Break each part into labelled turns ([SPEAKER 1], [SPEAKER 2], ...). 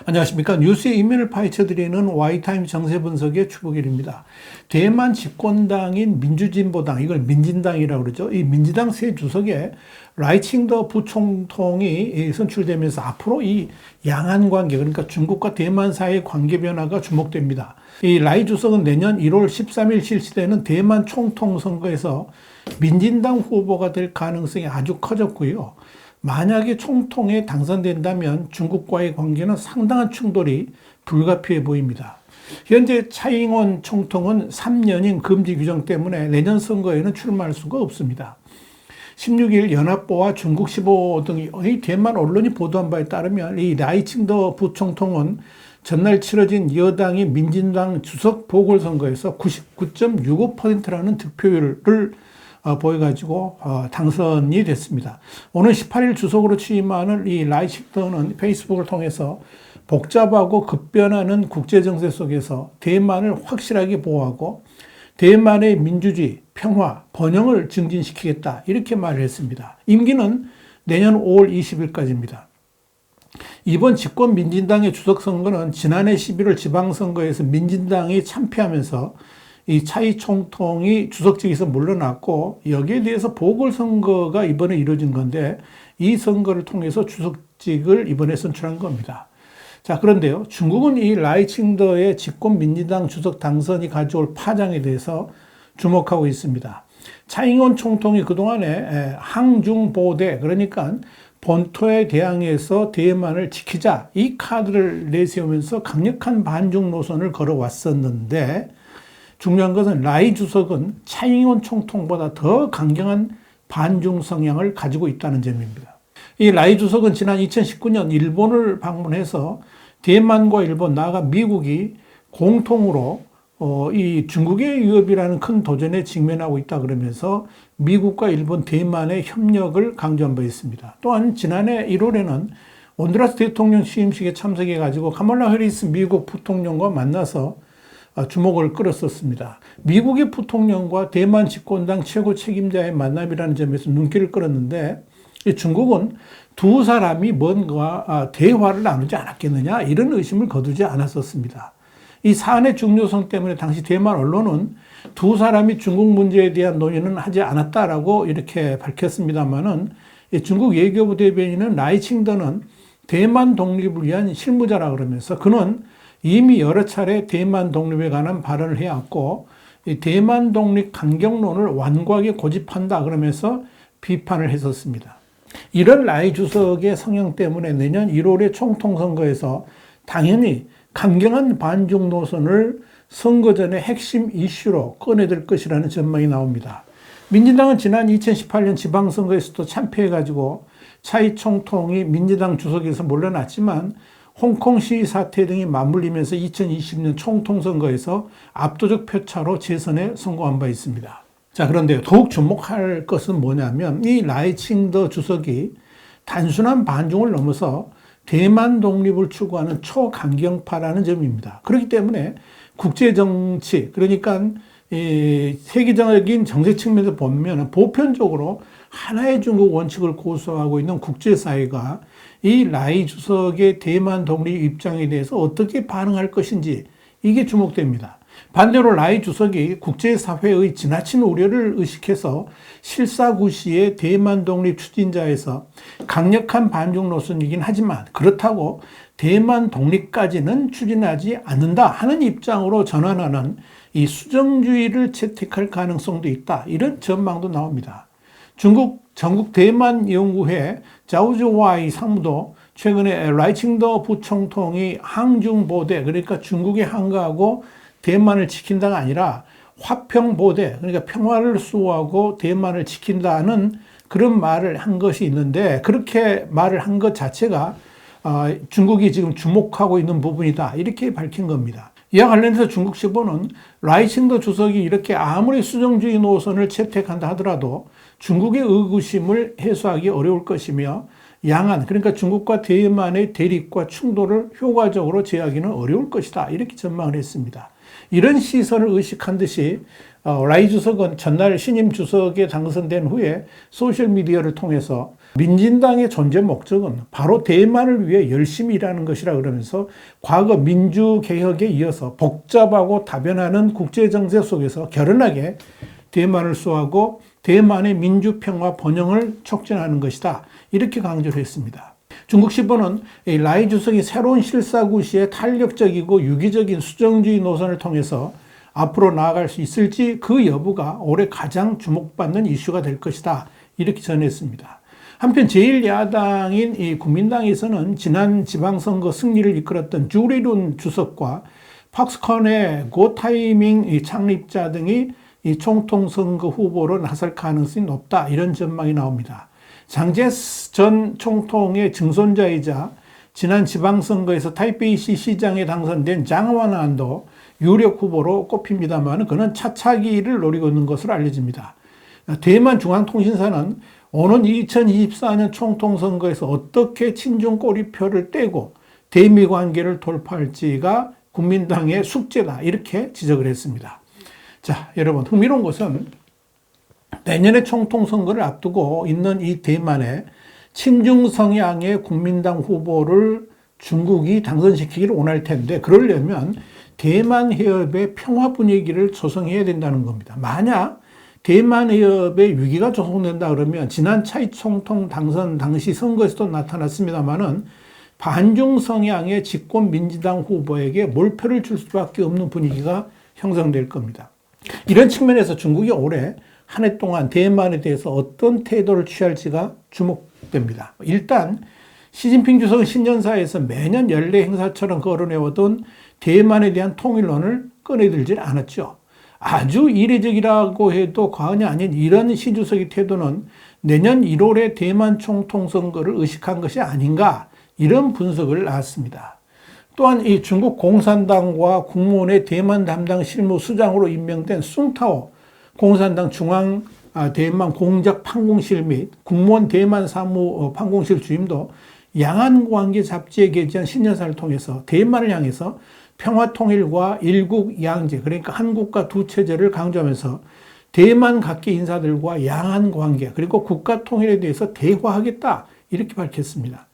[SPEAKER 1] 안녕하십니까. 뉴스의 이면을 파헤쳐드리는 Y타임 정세 분석의 추국일입니다. 대만 집권당인 민주진보당, 이걸 민진당이라고 그러죠. 이 민진당 새 주석에 라이칭더 부총통이 선출되면서 앞으로 이 양안 관계, 그러니까 중국과 대만 사이의 관계 변화가 주목됩니다. 이 라이 주석은 내년 1월 13일 실시되는 대만 총통 선거에서 민진당 후보가 될 가능성이 아주 커졌고요. 만약에 총통에 당선된다면 중국과의 관계는 상당한 충돌이 불가피해 보입니다. 현재 차잉원 총통은 3년인 금지 규정 때문에 내년 선거에는 출마할 수가 없습니다. 16일 연합보와 중국15 등의 대만 언론이 보도한 바에 따르면 이 라이칭더 부총통은 전날 치러진 여당이 민진당 주석 보궐선거에서 99.65%라는 득표율을 보여가지고 당선이 됐습니다. 오늘 18일 주석으로 취임하는 이 라이칭더는 페이스북을 통해서 복잡하고 급변하는 국제정세 속에서 대만을 확실하게 보호하고 대만의 민주주의, 평화, 번영을 증진시키겠다 이렇게 말을 했습니다. 임기는 내년 5월 20일까지입니다. 이번 집권 민진당의 주석 선거는 지난해 11월 지방선거에서 민진당이 참패하면서 이 차이 총통이 주석직에서 물러났고 여기에 대해서 보궐선거가 이번에 이루어진 건데 이 선거를 통해서 주석직을 이번에 선출한 겁니다. 자, 그런데요. 중국은 이 라이칭더의 집권 민진당 주석 당선이 가져올 파장에 대해서 주목하고 있습니다. 차잉원 총통이 그동안에 항중보대, 그러니까 본토에 대항해서 대만을 지키자 이 카드를 내세우면서 강력한 반중 노선을 걸어왔었는데 중요한 것은 라이 주석은 차잉원 총통보다 더 강경한 반중 성향을 가지고 있다는 점입니다. 이 라이 주석은 지난 2019년 일본을 방문해서 대만과 일본, 나아가 미국이 공통으로 이 중국의 위협이라는 큰 도전에 직면하고 있다 그러면서 미국과 일본, 대만의 협력을 강조한 바 있습니다. 또한 지난해 1월에는 온두라스 대통령 취임식에 참석해가지고 카멀라 해리스 미국 부통령과 만나서 주목을 끌었었습니다. 미국의 부통령과 대만 집권당 최고 책임자의 만남이라는 점에서 눈길을 끌었는데 중국은 두 사람이 뭔가 대화를 나누지 않았겠느냐 이런 의심을 거두지 않았었습니다. 이 사안의 중요성 때문에 당시 대만 언론은 두 사람이 중국 문제에 대한 논의는 하지 않았다라고 이렇게 밝혔습니다만은 중국 외교부 대변인은 라이칭더는 대만 독립을 위한 실무자라 그러면서 그는 이미 여러 차례 대만 독립에 관한 발언을 해왔고 대만 독립 강경론을 완고하게 고집한다 그러면서 비판을 했었습니다. 이런 라이 주석의 성향 때문에 내년 1월의 총통 선거에서 당연히 강경한 반중 노선을 선거 전에 핵심 이슈로 꺼내들 것이라는 전망이 나옵니다. 민진당은 지난 2018년 지방선거에서도 참패해가지고 차이 총통이 민진당 주석에서 물러났지만 홍콩 시위 사태 등이 맞물리면서 2020년 총통 선거에서 압도적 표차로 재선에 성공한 바 있습니다. 자, 그런데 더욱 주목할 것은 뭐냐면 이 라이칭더 주석이 단순한 반중을 넘어서 대만 독립을 추구하는 초강경파라는 점입니다. 그렇기 때문에 국제정치, 그러니까 세계적인 정세 측면에서 보면 보편적으로 하나의 중국 원칙을 고수하고 있는 국제사회가 이 라이 주석의 대만 독립 입장에 대해서 어떻게 반응할 것인지 이게 주목됩니다. 반대로 라이 주석이 국제사회의 지나친 우려를 의식해서 실사구시의 대만 독립 추진자에서 강력한 반중 노선이긴 하지만 그렇다고 대만 독립까지는 추진하지 않는다 하는 입장으로 전환하는 이 수정주의를 채택할 가능성도 있다. 이런 전망도 나옵니다. 중국 전국 대만 연구회 자오즈와이 상무도 최근에 라이칭더 부총통이 항중보대, 그러니까 중국에 항거하고 대만을 지킨다가 아니라 화평보대, 그러니까 평화를 수호하고 대만을 지킨다는 그런 말을 한 것이 있는데 그렇게 말을 한 것 자체가 중국이 지금 주목하고 있는 부분이다 이렇게 밝힌 겁니다. 이와 관련해서 중국 시보는 라이칭더 주석이 이렇게 아무리 수정주의 노선을 채택한다 하더라도 중국의 의구심을 해소하기 어려울 것이며 양안, 그러니까 중국과 대만의 대립과 충돌을 효과적으로 제어하기는 어려울 것이다 이렇게 전망을 했습니다. 이런 시선을 의식한 듯이 라이 주석은 전날 신임 주석에 당선된 후에 소셜미디어를 통해서 민진당의 존재 목적은 바로 대만을 위해 열심히 일하는 것이라 그러면서 과거 민주개혁에 이어서 복잡하고 다변하는 국제정세 속에서 결연하게 대만을 수호하고 대만의 민주평화 번영을 촉진하는 것이다. 이렇게 강조를 했습니다. 중국 신보는 라이 주석이 새로운 실사구시에 탄력적이고 유기적인 수정주의 노선을 통해서 앞으로 나아갈 수 있을지 그 여부가 올해 가장 주목받는 이슈가 될 것이다. 이렇게 전했습니다. 한편 제1야당인 이 국민당에서는 지난 지방선거 승리를 이끌었던 주리룬 주석과 팍스컨의 고타이밍 창립자 등이 이 총통선거 후보로 나설 가능성이 높다. 이런 전망이 나옵니다. 장제스 전 총통의 증손자이자 지난 지방선거에서 타이페이시 시장에 당선된 장완안도 유력 후보로 꼽힙니다만 그는 차차기를 노리고 있는 것으로 알려집니다. 대만중앙통신사는 오는 2024년 총통선거에서 어떻게 친중 꼬리표를 떼고 대미 관계를 돌파할지가 국민당의 숙제다. 이렇게 지적을 했습니다. 자, 여러분 흥미로운 것은 내년에 총통선거를 앞두고 있는 이 대만의 친중 성향의 국민당 후보를 중국이 당선시키기를 원할 텐데 그러려면 대만 해협의 평화 분위기를 조성해야 된다는 겁니다. 만약 대만 해협의 위기가 조성된다 그러면 지난 차이 총통 당선 당시 선거에서도 나타났습니다만은 반중 성향의 집권 민주당 후보에게 몰표를 줄 수밖에 없는 분위기가 형성될 겁니다. 이런 측면에서 중국이 올해 한 해 동안 대만에 대해서 어떤 태도를 취할지가 주목됩니다. 일단 시진핑 주석은 신년사에서 매년 연례 행사처럼 거론해오던 대만에 대한 통일론을 꺼내들지 않았죠. 아주 이례적이라고 해도 과언이 아닌 이런 시 주석의 태도는 내년 1월에 대만 총통선거를 의식한 것이 아닌가 이런 분석을 나왔습니다. 또한 이 중국 공산당과 국무원의 대만 담당 실무수장으로 임명된 숭타오 공산당 중앙 대만 공작 판공실 및 국무원 대만 사무 판공실 주임도 양안관계 잡지에 게재한 신년사를 통해서 대만을 향해서 평화통일과 일국 양제 그러니까 한국과 두 체제를 강조하면서 대만 각계 인사들과 양안관계 그리고 국가통일에 대해서 대화하겠다 이렇게 밝혔습니다.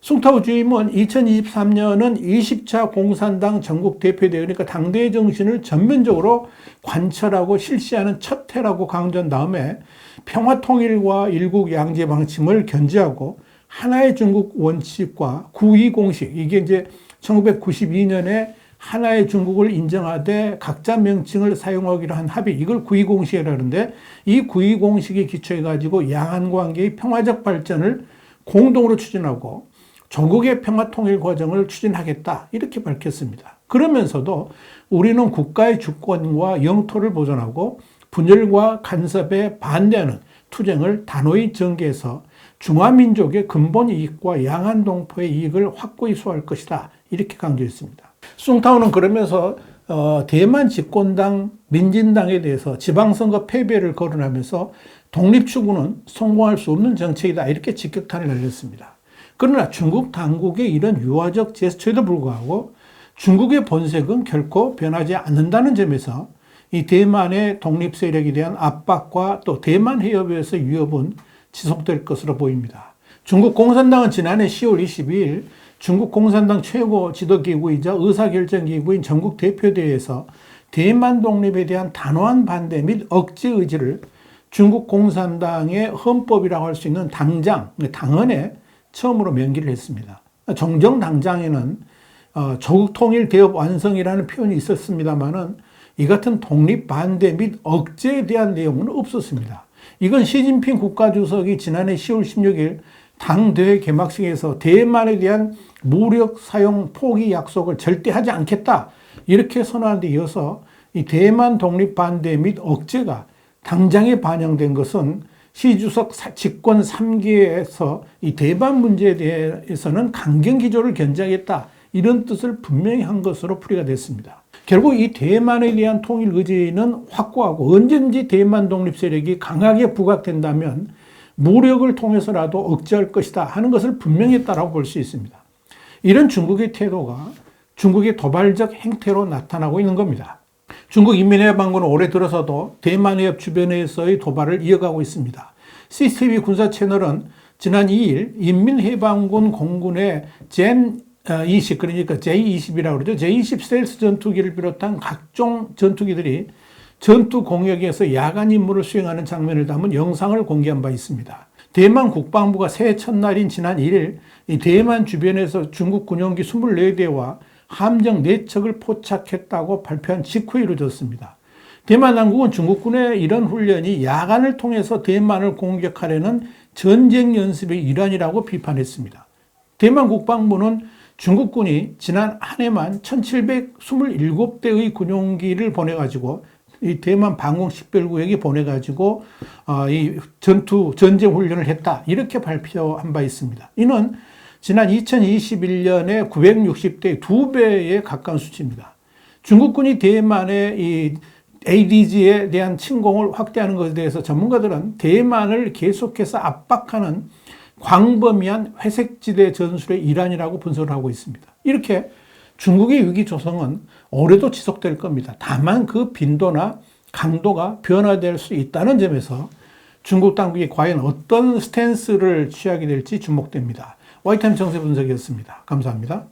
[SPEAKER 1] 숭타오 주임은 2023년은 20차 공산당 전국 대표대회 그러니까 당대의 정신을 전면적으로 관철하고 실시하는 첫 해라고 강조한 다음에 평화통일과 일국 양제 방침을 견지하고 하나의 중국 원칙과 구이 공식 이게 이제 1992년에 하나의 중국을 인정하되 각자 명칭을 사용하기로 한 합의 이걸 구이 공식이라고 하는데 이 구이 공식에 기초해 가지고 양안 관계의 평화적 발전을 공동으로 추진하고 조국의 평화통일 과정을 추진하겠다 이렇게 밝혔습니다. 그러면서도 우리는 국가의 주권과 영토를 보존하고 분열과 간섭에 반대하는 투쟁을 단호히 전개해서 중화민족의 근본 이익과 양안동포의 이익을 확고히 수호할 것이다 이렇게 강조했습니다. 숭타오는 그러면서 대만 집권당 민진당에 대해서 지방선거 패배를 거론하면서 독립추구는 성공할 수 없는 정책이다 이렇게 직격탄을 날렸습니다. 그러나 중국 당국의 이런 유화적 제스처에도 불구하고 중국의 본색은 결코 변하지 않는다는 점에서 이 대만의 독립 세력에 대한 압박과 또 대만 해협에서 위협은 지속될 것으로 보입니다. 중국 공산당은 지난해 10월 22일 중국 공산당 최고 지도기구이자 의사결정기구인 전국대표대회에서 대만 독립에 대한 단호한 반대 및 억제 의지를 중국 공산당의 헌법이라고 할 수 있는 당헌에 처음으로 명기를 했습니다. 정정당장에는 조국 통일 대업 완성이라는 표현이 있었습니다만은 이 같은 독립 반대 및 억제에 대한 내용은 없었습니다. 이건 시진핑 국가주석이 지난해 10월 16일 당대회 개막식에서 대만에 대한 무력 사용 포기 약속을 절대 하지 않겠다 이렇게 선언한 데 이어서 이 대만 독립 반대 및 억제가 당장에 반영된 것은 시 주석 집권 3기에서 이 대만 문제에 대해서는 강경 기조를 견지하겠다 이런 뜻을 분명히 한 것으로 풀이가 됐습니다. 결국 이 대만에 대한 통일 의지는 확고하고 언제든지 대만 독립 세력이 강하게 부각된다면 무력을 통해서라도 억제할 것이다 하는 것을 분명히 했다라고 볼 수 있습니다. 이런 중국의 태도가 중국의 도발적 행태로 나타나고 있는 겁니다. 중국 인민해방군은 올해 들어서도 대만 해협 주변에서의 도발을 이어가고 있습니다. CCTV 군사 채널은 지난 2일 인민해방군 공군의 젠 20, 그러니까 J-20이라고 그러죠. J-20 스텔스 전투기를 비롯한 각종 전투기들이 전투 공역에서 야간 임무를 수행하는 장면을 담은 영상을 공개한 바 있습니다. 대만 국방부가 새해 첫날인 지난 1일 이 대만 주변에서 중국 군용기 24대와 함정 4척을 포착했다고 발표한 직후에 이루어졌습니다. 대만 당국은 중국군의 이런 훈련이 야간을 통해서 대만을 공격하려는 전쟁 연습의 일환이라고 비판했습니다. 대만 국방부는 중국군이 지난 한 해만 1727대의 군용기를 보내가지고 이 대만 방공 식별구역에 보내가지고 이 전쟁 훈련을 했다, 이렇게 발표한 바 있습니다. 이는 지난 2021년에 960대 2배에 가까운 수치입니다. 중국군이 대만의 이 ADG에 대한 침공을 확대하는 것에 대해서 전문가들은 대만을 계속해서 압박하는 광범위한 회색지대 전술의 일환이라고 분석을 하고 있습니다. 이렇게 중국의 위기 조성은 올해도 지속될 겁니다. 다만 그 빈도나 강도가 변화될 수 있다는 점에서 중국 당국이 과연 어떤 스탠스를 취하게 될지 주목됩니다. 와이타임 정세 분석이었습니다. 감사합니다.